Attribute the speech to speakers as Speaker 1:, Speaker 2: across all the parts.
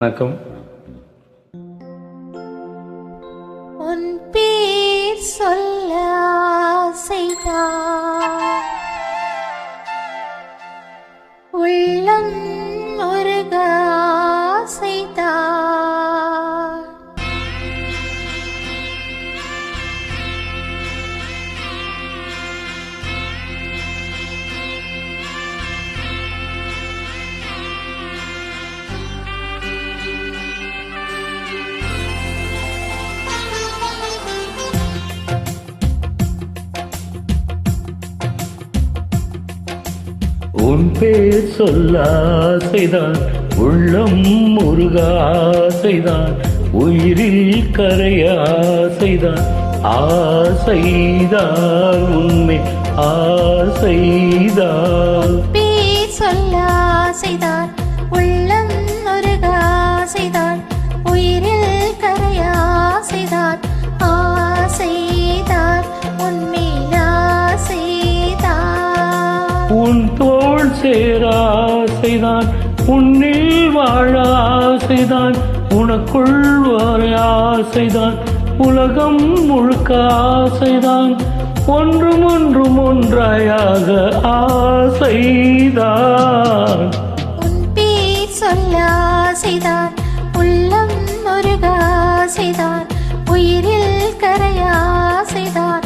Speaker 1: வணக்கம்.
Speaker 2: உன் பேர் சொல்ல ஆசைதான், உள்ளம் முருக ஆசைதான்.
Speaker 1: உன் பேர் சொல்ல ஆசைதான், உள்ளம் முருக ஆசைதான், உயிரில் கரைய ஆசைதான். ஆசைதான் உண்மை ஆசைதான்.
Speaker 2: பேர் சொல்ல ஆசைதான், உள்ளம் முருக ஆசைதான், உயிரில் கரைய ஆசைதான். ஆசைதான் உண்மையில் ஆசைதான்.
Speaker 1: உன் தோள் சேர ஆசைதான், உன்னில் வாழ ஆசைதான், உனக்குள் வர ஆசைதான், உலகம் முழுக்க ஆசைதான், ஒன்றும் ஒன்றும் ஒன்றாயாக ஆசைதான்.
Speaker 2: உன் பேர் சொல்ல ஆசைதான், உள்ளம் முருக ஆசைதான், உயிரில் கரைய ஆசைதான்.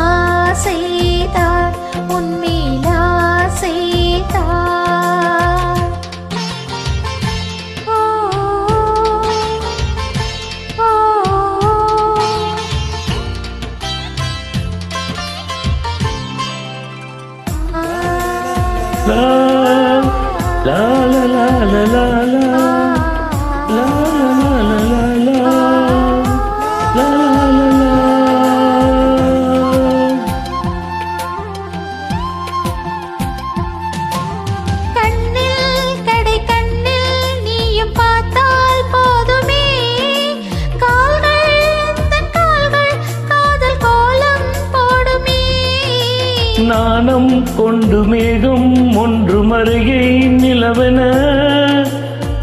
Speaker 2: ஆசைதான் உண்மையில் ஆசைதான். ஓ, ஓ,
Speaker 1: லா லா லா லா லா லா லா லா லா லா லா.
Speaker 2: கண்ணில் கடை கண்ணில் நீயும் பார்த்தால் போதுமே, கால்கள் தன் கால்கள் காதல் கோலம் போடுமே.
Speaker 1: நாணம் கொண்டு மேகம் ஒன்று மருகை நிலவென,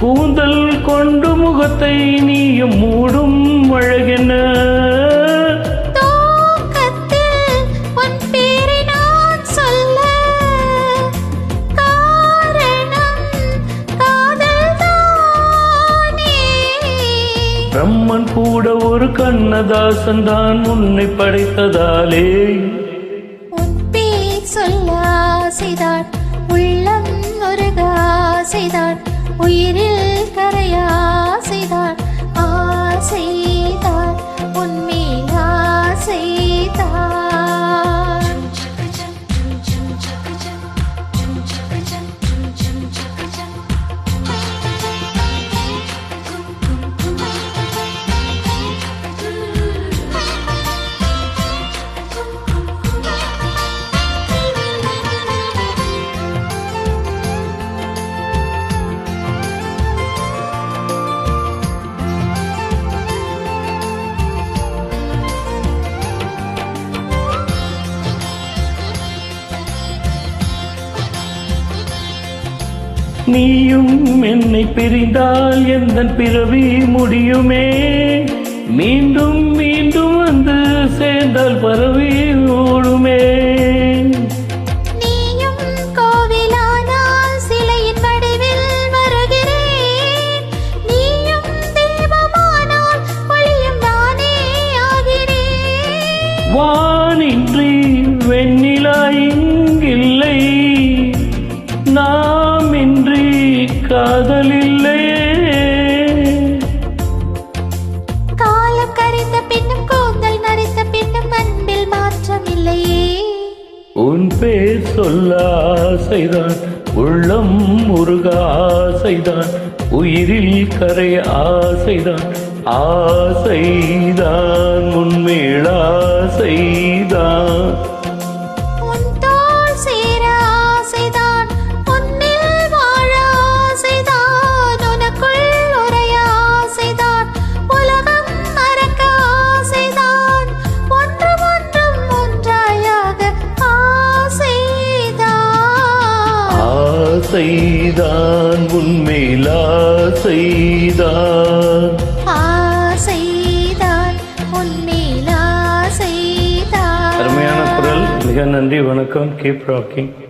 Speaker 1: கூந்தல் கொண்டு முகத்தை நீயும் மூடும் அழகென.
Speaker 2: தூக்கத்தில் உன் பேரை நான் சொல்ல காரணம் காதல்தானே.
Speaker 1: பிரம்மன் கூட ஒரு கண்ணதாசன் தான் உன்னை படைத்ததாலே.
Speaker 2: உன் பேர் சொல்ல ஆசைதான், உள்ளம் முருக ஆசைதான், உயிரில் கரைய ஆசைதான். ஆசைதான் உண்மையில் ஆசைதான்.
Speaker 1: நீயும் என்னை பிரிந்தால் எந்தன் பிறவி முடியுமே, மீண்டும் மீண்டும் வந்து சேர்ந்தால் பரவி ஓடுமே.
Speaker 2: நீயும் கோவிலானால் சிலையின் வடிவில் வருகிறேன், நீயும் தெய்வமானால் ஒளியும் நானே ஆகிறேன்.
Speaker 1: வானின்றி வெண்ணிலா இங்கில்லை, நாம் இன்றி காதலில்லையே.
Speaker 2: காலம் கரைந்த பின்னும் கூந்தல் நரைத்த பின்னும் அன்பில் மாற்றம் இல்லையே.
Speaker 1: உன் பேர் சொல்ல ஆசைதான், உள்ளம் முருக ஆசைதான், உயிரில் கரைய ஆசைதான். ஆசைதான் உன்மேல் ஆசைதான்.
Speaker 2: உன் தோள் சேர ஆசைதான், உன்னில் வாழ ஆசைதான், உனக்குள் உறைய ஆசைதான், உலகம் மறக்க ஆசைதான், ஒன்றும் ஒன்றும் ஒன்றாயாக ஆசைதான்.
Speaker 1: ஆசைதான் உன்மேல் ஆசை. ஆசைதான்.
Speaker 2: ஆசைதான் உன்மேல் ஆசைதான்.
Speaker 1: அருமையான குரல். மிக நன்றி. வணக்கம். Keep rocking.